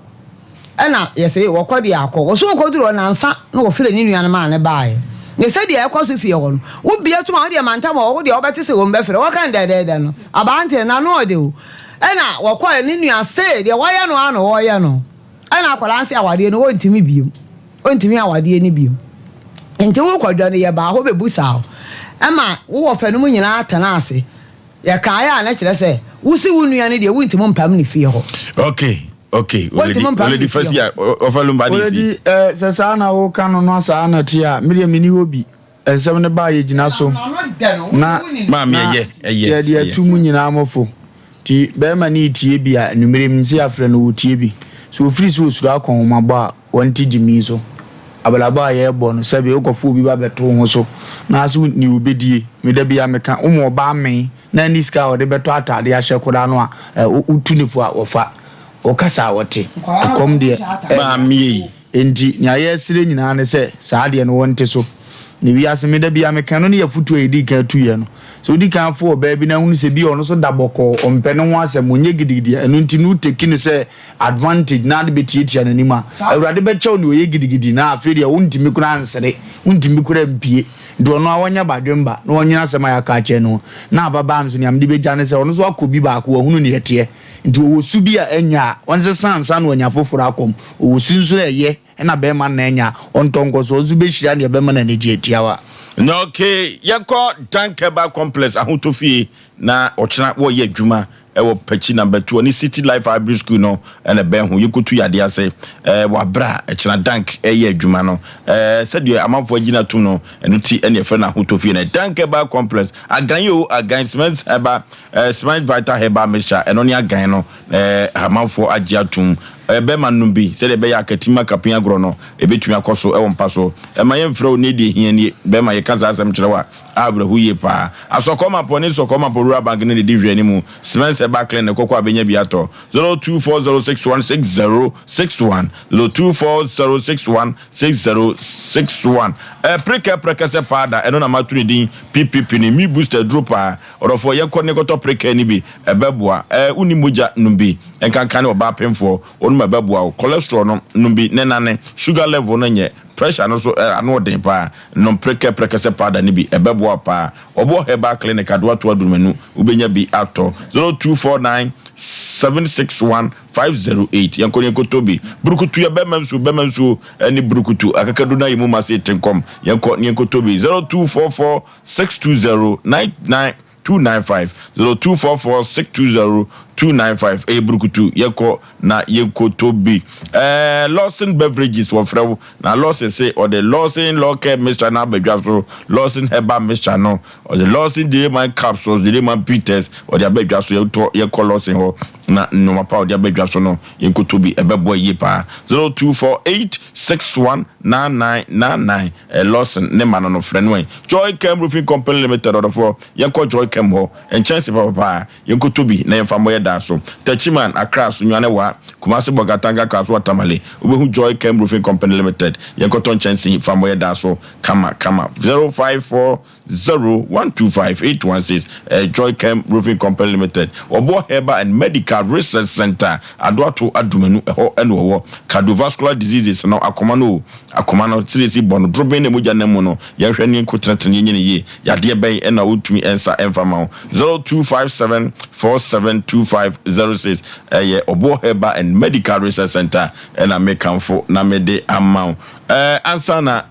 ɛna ye se wo kɔ de akɔ wo so ko duro na nsa na wo fire ni nua no ma ne baaye ne se de ekɔ so fie ho no wo bia tuma wo de manta ma wo de obete se wo mbe fire wo kan de no abante na no de o ɛna wo kɔ ni nua se de wo ye no ano wo ye no ɛna akwara nse awade no wo ntimi biom ontimi awade ni biom enti wo kwadwa no ye ba ho be busa o ama wo fa no mu nyina atana ase ye kan ya na kyerɛ sɛ wo si wo nua ne de wo ntimi mpam ne fie ho okay already first year ofalumba dis se sa na wo kan no sa na tia me de mini hobi ensem ne ba ye gina so na ma me ye de atumu nyina amofo ti be ma ni tie bi a numere msi afre no wo tie bi so free so sura akon ma ba wonti gimi so abalaba ye bo no sabe okofo bi ba beto ho so na so ni obedie me da bia meka umo ba men na ni ska o de beto atade a hye koda no a utunifo a ofa o kasa wote akom de ma mi enti nya ye sire nyina ne se saa de no wonte so ni wi aseme da bia meka no ne ya futu edi kan tuye no so di kan fo ba bi na hunu se bi ono so daboko ompe ne ho asem onye gidigidi eno nti no take ni se advantage na de betietia na nima awurade be chew ni oye gidigidi na aferi a wontimi kura ansere wontimi kura mpie do no awanya badwemba na wonyina asem ya ka che no na ababa nso ni amde be gya ne se ono so akobi ba ko hunu ni hete nti wo su bi a enya wonse sansa na onya foforo akom wo su nso eye na be ma na enya ontonko so zu be hira na be ma na ne dietiawa no okay yako Dankeba complex ahotofie na ochina wo ye adwuma ewo pachi number 2 ni City Life High School no na be ho yekotu yade ase wabra echina dank ye adwuma no said amanfo agina tum no eno ti ene efe na ahotofie na Dankeba complex agan cement heba cement vital heba mesha eno ni agan no amanfo agia tum bema numbi se de be ya katima kapia gro no ebetumi akoso e wompa so e ma yemfrɛ o ne de hia ni bema ye kaza asem kyerɛ wa abrahu ye pa asokoma poni sokoma porura bank ne de hwɛ ni mu Simense Backline ne kokwa benya bi ato 0240616061 0240616061 preke se pada eno na matuni din PPP ni mi booster dropper orofo ye kɔ ne kɔtɔ preke ni bi ebeboa uni moja numbi enkankan oba pemfo onu mabeboa cholesterol no numbi nenane sugar level no nye pressure no so ano den pa no preke se pada ni bi ebeboa pa obo heba clinic adwa to adurumenu ubenya bi ato 0249761508 yankoni kotobi brukutu ya bemamsu ani brukutu akakaduna yimu mase tenkom yankoni kotobi 024462099295 0244620295 brukutu yeko na yenkotobi Lawson beverages wofrew na Lawson say or the Lawson local mixture na bedwa so Lawson herbal mixture no or the Lawson Dayman capsules the Dayman Peters or the bedwa so yeko Lawson ho na no mapa or the bedwa so no yenkotobi ebebo yepa 0248619999 Lawson ne man no friend when Joy Chem Roofing Company Limited or for yeko Joy Chem ho and chance papa yenkotobi na yemfa so Tachiman across Nyane wa Kumasi Bogatanga Kaswa Tamale Ubehu Joy Chem Roofing Company Limited Yankoton Chancy Famoya Daso Kama 0540125816 Joy Chem Roofing Company Limited Obo Heba and Medical Research Center Adwato Adumenu Eno cardiovascular diseases no akomano seriously bono drobene moja nemono yahwe ni nkotratani ye yade bay ena wotumi ensa enfama 0257472506 ye Obo Heba and Medical Research Center ena mekamfo na mede amount ansana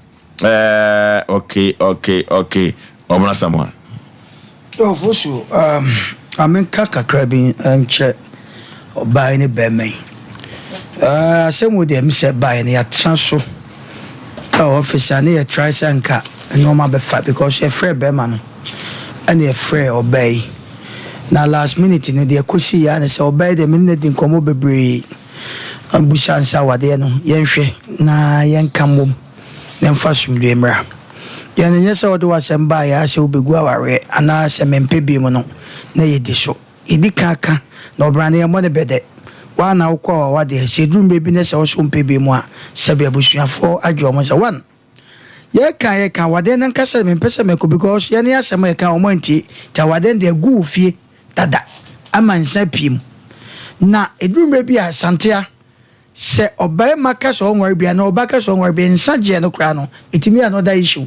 okay omna Samuel fosu amen kakra bi enche obai ne bemai asemu de mi se bai ne ya transo office ani ya try sanka normal be fa because e free bema no and e free obai na last minute no de kosi ya ne se obai de minute din komo bebre ambushan sa wade no yenhwe na yenkamom na mfasum de mra ya ne se odo wasem bai ya se obegu aware ana se mempe bi mu no na yedi so idi kaka na obrane ya mo ne bede wana ukwa wade sedrum bebi ne se wo so mpebe mu a sebe abusuafo adwo mo se one ye kan wade nan kasa me pese me ko because ye ne asem ye kan o manti ta wade de gu fie tada amansa pim na edrum bebi a santia se obai maka so onwar bia na obaka so onwar bia nsaje no kra no itimi another issue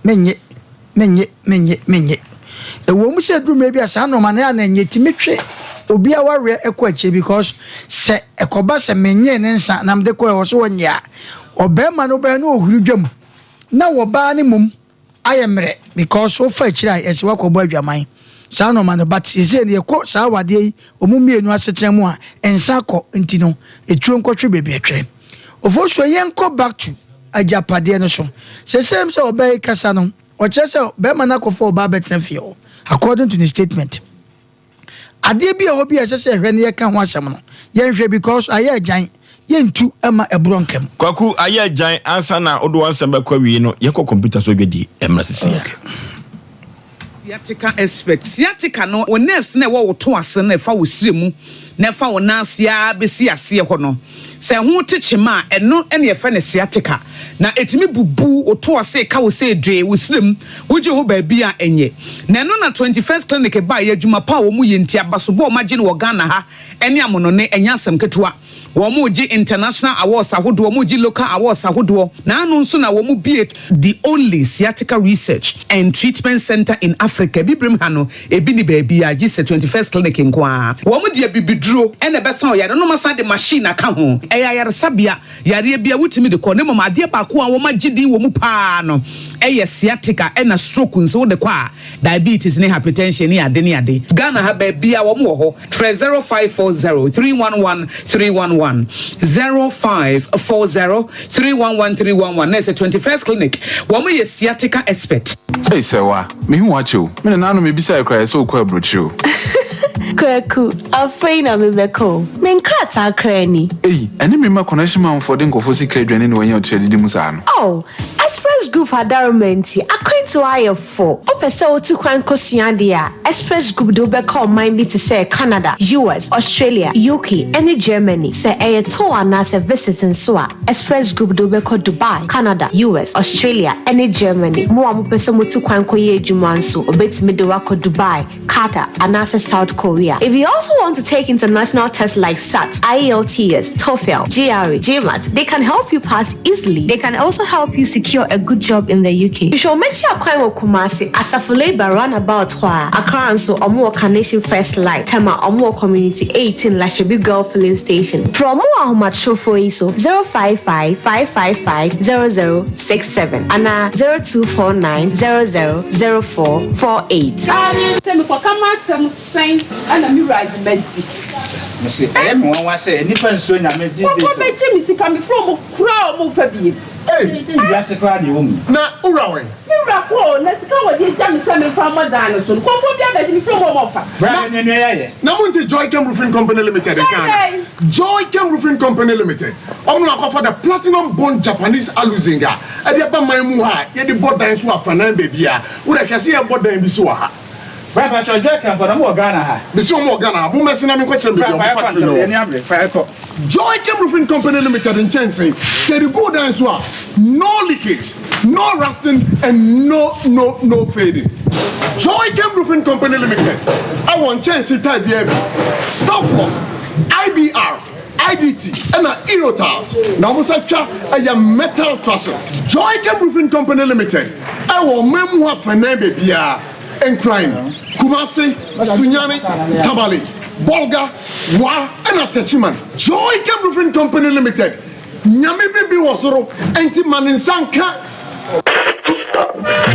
menye ewo mu se edrum bebi a sa no ma na nye timi twe obi aware ekwache because se ekoba se menye ne nsa na mde ko e so wonya obema no be no ohuru dwam na wo ba ne mum ayemre because o fa chira ese wakobo adwaman sa no man but ese ne ko sa wade yi omumienu asetre mu a ensa ko ntino eturo nkotwe bebi etwe ofo so yenko back to ajapade no so se sem se obey kasa no o chese be mana ko fo ba betre fie according to the statement ade bi obi asese hwe ne ye kan ho asem no ye hwe because aye agyan ye ntu ama ebronkam kwaku aye agyan ansa na odo ansem ba kwa wi no ye ko computer so gwedi emrasisi sciatica expert sciatica no o nerves na wo to ase na fa wo siremu na fa wo nasia besi ase ho no se ho techima eno ene ye fa ne sciatica na etimi bubu o to ase ka wo se dwe wo sirem wo je ho ba bia enye na eno na 21st clinic ba ye adwuma pa wo mu ye ntia baso bo ma gye no Ghana ha ene amono ne enya asem ketewa womu ji international awards ahodo womu ji local awards ahodo na anu nso na womu be the only sciatica research and treatment center in Africa bibrim ha no ebi ni baabi a ji 21st clinic nkwa womu de bibiduro ene besa oyare no masa de machine aka ho eyayare sabia yare bia wutimi de ko ne mama ade ba ko a womu gidi womu pa no sciatica ena stroke nso de kwa diabetes ne hypertension ne ade ne ade Ghana ha baabi a womu ho 0540311311 0540311311 Nese 21st clinic womu ye sciatica expert Hey sewa me hu acho me na no me bisa ekra so kwa brochu Kwaku, afraina mebeko. Menkrata krani. Hey, and me connection man for den go for secret when you tell the musano. Oh, Express Group Adarumenti, according to IF4. Opeso to Kwan Kosiandia. Express Group do be call mind me to say Canada, US, Australia, UK, and Germany. Say a tour and as a visit in Swa. Express Group do be call Dubai, Canada, US, Australia, and Germany. More person to Kwan Koye Jumansu, obey me do wako Dubai, Qatar, and as South Korea. If you also want to take international tests like SAT, IELTS, TOEFL, GRE, GMAT, they can help you pass easily. They can also help you secure a good job in the UK. You should make sure Kwan Kumasi as a labor roundabout Accra and so Omo Carnation First Light, Tema Omo Community 18 Lashabi Girl Filling Station. From Omo Macho for ISO 055-555-0067 and 0249-000448. Tell me what come some sign and a mirage med. Missy, everyone was saying, different story. I made What made Jimmy coming from a crowd of baby? Hey, that's a crowd, woman. Now, Urawe. Miracle, let's go with the Jammy Salmon from a dinosaur. Come from the other from Offa. Now, Joy Cam Roofing Company Limited. Joy Cam Roofing Company Limited. I'm not offer the platinum bond Japanese aluzinga. And the Bamamuha, yet the board dance who are Fanan baby. Would I see a board dance be so? Papa Jack and for the more Ghana. Miss Morgana, who messing up question. Joy Cam Roofing Company Limited in Chelsea said the good dance were no leakage, no rusting, and no fading. Joy Cam Roofing Company Limited. I want Chelsea type BM, Southlock, IBR, IDT, and Aerotiles. Now, I'm a metal trusses. Joy Cam Roofing Company Limited. I want memoir for Nebia and crime. Kumasi, Sunyani, Tabali, Bolga, Wa, and Atachiman. Joy Cam Roofing Company Limited. Nyame baby wasoro enti maninsanka.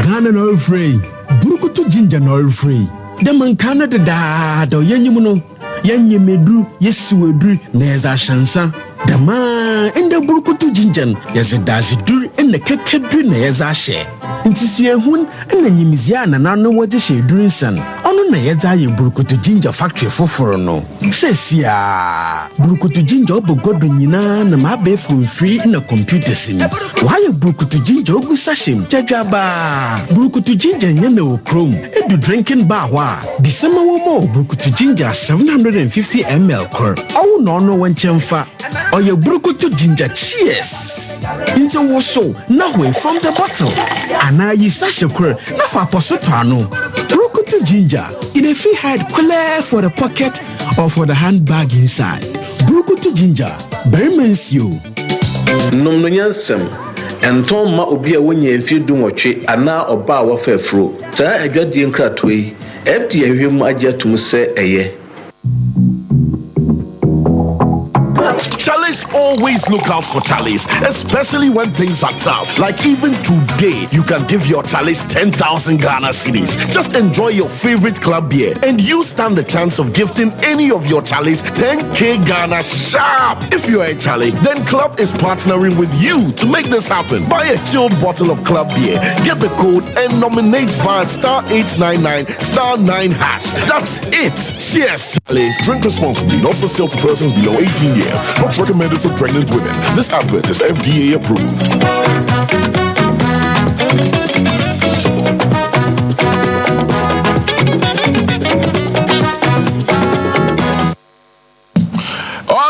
Ghana no free. Burukutu ginger no free. The man Canada da do yenyimuno. Yenyemedru yesuwedru neza shansa. The man in the burukutu ginger yes dazidur in the kekedru neza she. Nti suehun na nyimizia na nanu wode she durinsan. Ono na yeza ye burukutu ginger factory foforo no. Sesia burukutu ginger obogodo nyina na mabe from free na computer sim. Why burukutu ginger ogu sashim jajaba. Burukutu ginger nyene wo chrome. Edu drinking bar wa. Bisema wo mo burukutu ginger 750 ml kor. Awu no no wanchemfa. Oye burukutu ginger cheers. Into woso na we from the bottle. Ana yi sashe kor na fa posoto ano. Burukutu ginger in a fee hide clear for the pocket or for the handbag inside. Burukutu ginger, very mensio. Nom no nyansem. Enton ma obi a wonya mfi dunwotwe ana oba wa fafro. Saa adwadie nkratoi. FDA hwem agye atum se eye. Charlie's always look out for Charlie's, especially when things are tough. Like even today, you can give your Charlie's 10,000 Ghana cedis. Just enjoy your favorite club beer, and you stand the chance of gifting any of your Charlie's 10K Ghana sharp. If you're a Charlie, then Club is partnering with you to make this happen. Buy a chilled bottle of club beer, get the code, and nominate via *899 *9#. That's it. Cheers, Charlie. Drink responsibly. Not for sale to persons below 18 years. Not recommended for pregnant women. This advert is FDA approved.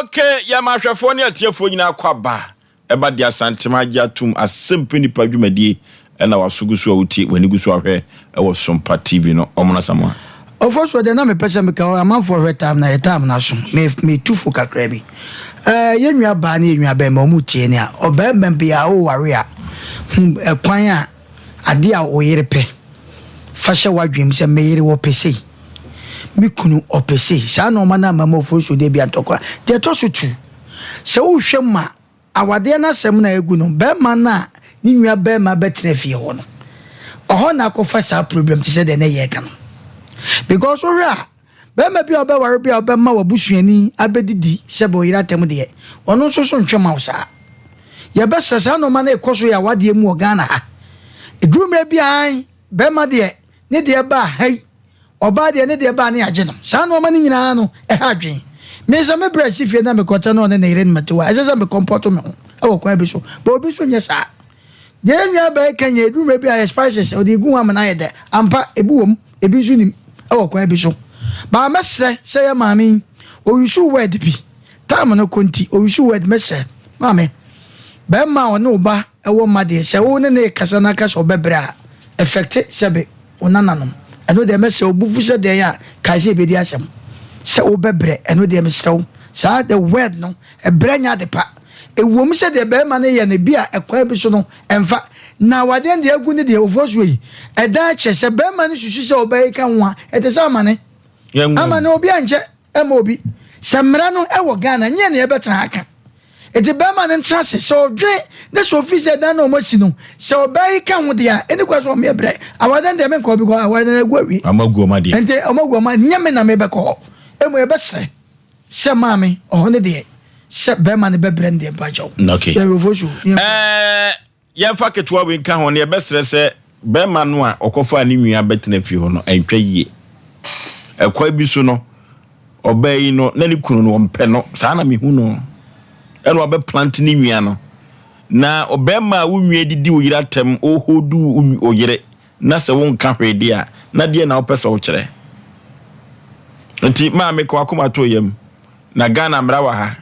Okay, Yamashafoni atiefo kwaba. Eba dia santima jatum asempe nipa dwumadi na wasugusu awuti wenigusu ahwe ewo Sompa TV no omuna samwa. Ofos we de na me pese me ka am for time na time na so me tufu kakra bi. Yenua ba na yenua ba ma mu tie ne a oba mbembe a wo ware a kwan a ade a wo yere pe fa hye wadwem se me yere wo pese mi kunu opese sa no ma na mama ofos de bi antokwa de to so tu se wo hwe ma awade na sem na egu no be ma na yenua ba ma betre fie ho no oho na akofa sa problem ti se de na ye ka no because ora be ma bi oba ware bi oba ma wabusuani abedidi sebo yira tem de ono so so ntwema usa ye be sesa no ma na ekoso ya wade mu Ghana ha edurumre bi an be ma de ne de ba hai oba de ne de ba ne age no sa no ma ni nyina no e ha dwen me so me brasi fie na me kota no ne ne ire ne matewa e se me comporto me ho e wo kwa bi so ba obi so nye sa je nya ba kanya edu me bi a spices o de gu am na ye de ampa ebi wom ebi so nim e wo kwa bi so ba mesre se ya maami o yusu word bi tam no konti o yusu word mesre maami be ma o no ba e wo ma de se wo ne kasa na kasa obebra effect sebe onananom eno de mesre obufu se de ya kaise be di asem se obebre eno de mesrew sa the word no e branya de pa e wom se de be ma ne ye ne bia e kwa bi so no emfa na wade de agu ne de ofosu yi e da che se be ma ne susu se obey ka ho a e te sa ma ne ama na obi anje ema obi semra no e wo Ghana nye ne e betra aka e de be ma ne ntrase se odwe ne so office da na o masi no se obey ka ho de a eni kwa so me bre awade de me ko bi ko awade na egu awi amagu ma de ente amagu ma nye me na me be ko emu e be se maame o ne de se be ma ne be bre de ba jo okay ya fa ketwa we nka ho ne e be sere se be ma no a okofa ne nwia betena fi ho no antwa yie ekwa bi so no obey no na ni kunu no mpe no saa na mehu no eno obe plant ni nwia no na obema wo nwia didi wo yira tem ohodu oyire na se wo nka hwede a na de na opesa wo kire nti ma me ko akoma to yam na Ghana mrawa ha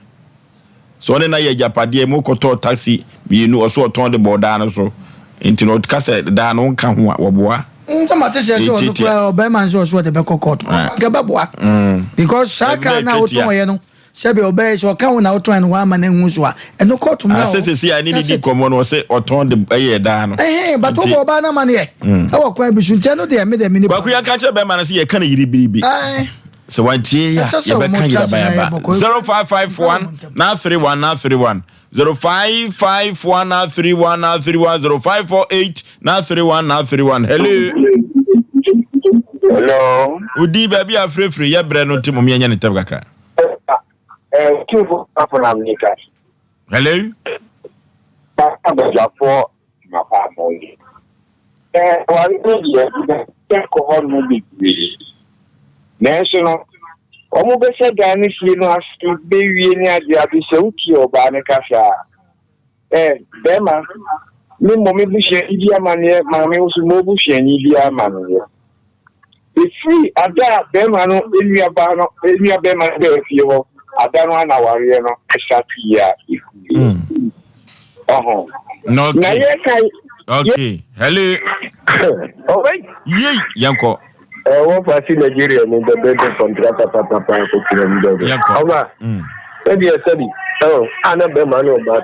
so ne na ye japade mu koto taxi mienu oso oton de boda no so nti no kase da no nka ho a woboa Tomate se so no kwa obema so de be kokot gaba boa because saka na oton ye no se be obey so ka ho na oton no ama na hu so a eno court ma se si ani ni komo no se oton de ye da no but o ba na ma ne e wo kwa bi sunche no de me de me ni kwa ya ka che be ma na se ye kan yiri biribi so what ye be kan yira ba 0551 na 31 na 31 0551 na 31 na 31 0548 na 31 na 31 hello udi baby afrefre ye bre no timo me nya ne tab kakra kivu afuna mnika hello papa jafo mapa moyi wa ni ye ko hon mu bi national omo be se gani fi no asu be wie ni ade abi se uti oba ne kafa bema mi mo mi bu she idi amane ma mi usu mo bu she ni idi amane the free ada bema no enu bema be fi ho ada no na ware no esatu ya no na ye kai okay hello okay ye yanko one party Nigeria in the building contractor papa ko kiramdo oba ebi esebi ana be manu oba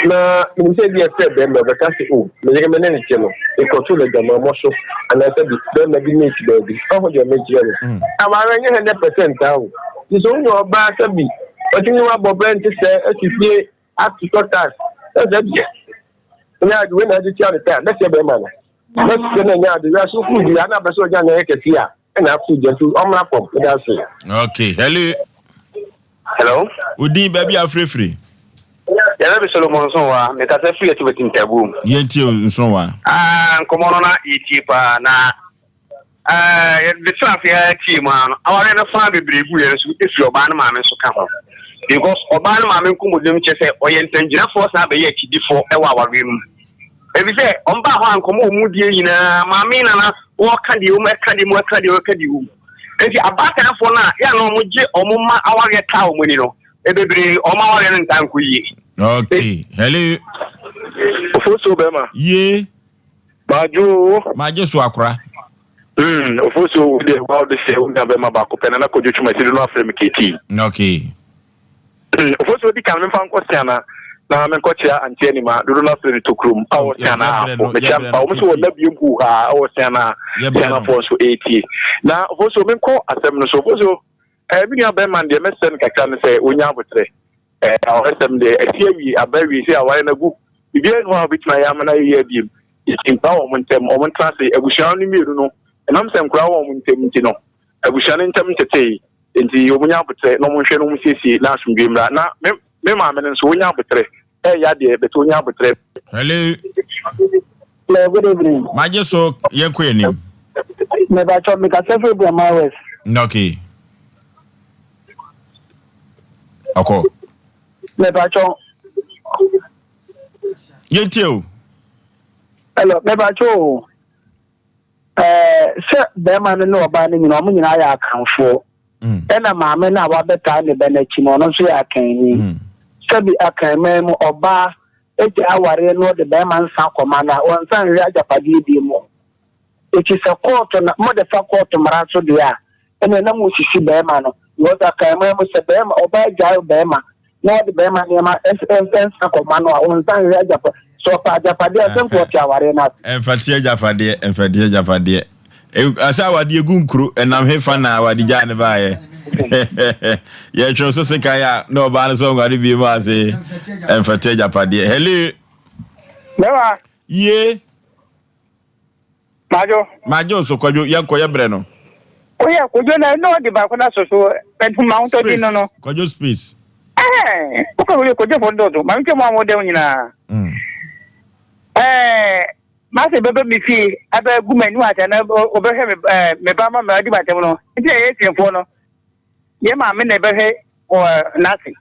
na mi se bi ese be me be ka se o me ye me ne chelo e control the jama mo so ana se bi be me make baby how do you make jelo amara nye 100% awo ti so nyo oba se bi o ti ni wa bo be nti se asifie at to tax se bi na do na di ti on time na se be mana let's get na the rasu food ya na beso ja na eketi a na food just omra pop that's it okay hello udi baby afrefre ya na be Solomon so wa me ta se free to wetin tabu yenti nso wa nkomo no na itipa na the traffic team an aware na fa bebregu ye so efi oba na maame so ka ho because oba na maame nkomodem che se oyentangira force na be ye kidifo e wa aware mu ebi se omba ho ankomo omudie nyina maame na wo ka di o ka di o enti abata fo na ya na omuje omuma aware ta omuni no ebebre omaware no ntanko yi okay hello ofoso bema ye majo so akora ofoso de wa de se una bema ba ko pena na ko jochuma se no afre meketi okay ofoso di kan mfa nko siana na men ko chia anteni ma do na afre to krum awo siana o me cham pa o so na biembu ha awo siana siana for so 80 na ofoso men ko asem no so ofoso bi ya bema de mesen kakra ne se onya abotre awesem de asiawi abawi se aware na gu bibia no ha bitima ya mana ye biem impa o montem o montrase abushanu ni miru no enam se nkura o montem nti no abushanu ntem tete enti omunya abotre no monhwe no musiesie na asumdwemra na me ma men so onya abotre ya de beto onya abotre hello good evening maje so yenko enim Me ba cho me ka se fe bu ma west. Okay. Ako. Me ba cho. Yetio. Hello, me ba cho. Se be ma no oba ni nyina o nyina ya akanfo. Ena maame na wa beta ne be na chi no no so ya kan ni. Se bi akan me oba eti aware no de be ma nsa koma na won san ri ajapade di mo. Eti se court na mo de fa court mara so de a ena na mo sisi be ma no yo da kan me mo se be ma oba ja be ma no de be ma ne ma nsa koma no won san ri ajapade so pa ajapade a sem court aware na enfati ajapade asa wadi egunkuru enam hefa na wadi ja ne ba ye ye tro so se kan ya no ba na so ngari bi ma se enfati ajapade hello Mewa ye majo so kwajo yanko ya bre no oya kojo na no de ba ko na so petu mount di no kwajo space ko we kojo fondo to ma nke mo amode nyina ma se bebe mi fi aba gumanu ata na obehwe me ba ma ma di batem no nti e tiemfo no ye ma me na behwe o nasi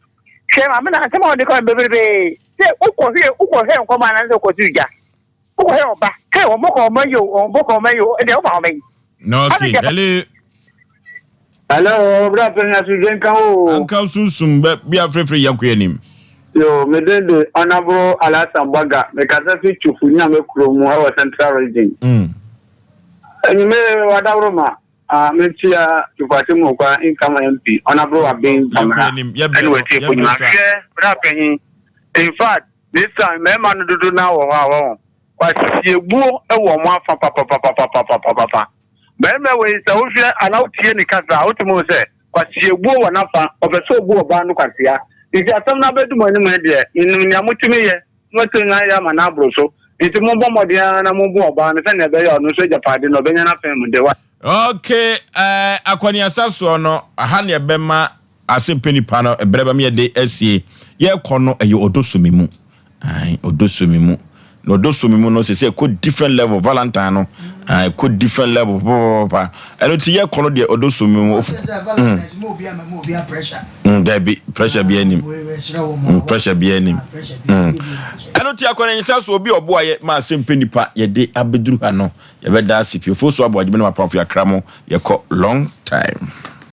she ma me na se ma de ko bebe se uko he nko ma na se ko tuja uko he oba kai o moko mayo e de o ba me no okay hello bra penya su gen kan o anka susum be afrefre yakwe anim yo me de honorable Alasan Baga me kasa fi chufu nya me kromu ha central region ani me wadawroma me tia tufati mo kwa income MP honorable Abin Bamra anyway ti ko nyuma hwe bra penyin in fact this time me man dudu na wo ha kwa siegbuo e wo mo afa papa me we sa wo hwe alaw tie ni kasa otimo se kwa siegbuo wo na fa obeso gbuo ba no kwasia iti asam na bedu mo ni mo de inu nya mutumi ye moto nya ya mana broso iti mo bo modia na mo bo oba ne se ne be ya no so japade no benya na fam de wa okay akwani asaso no aha ne bema asempeni pa no ebreba me de asie ye kono eye odosumimu odosumimu no dosumimu no se ko different level valentine no ko different level papa eno ti ye kono de odosumimu mo bia pressure there be pressure be anim pressure be anim eno ti akwani asaso obi obo aye ma asempeni pa ye de abeduru ha no ye be da asipio fo so abo agbe na pa for yakramo ye ko long time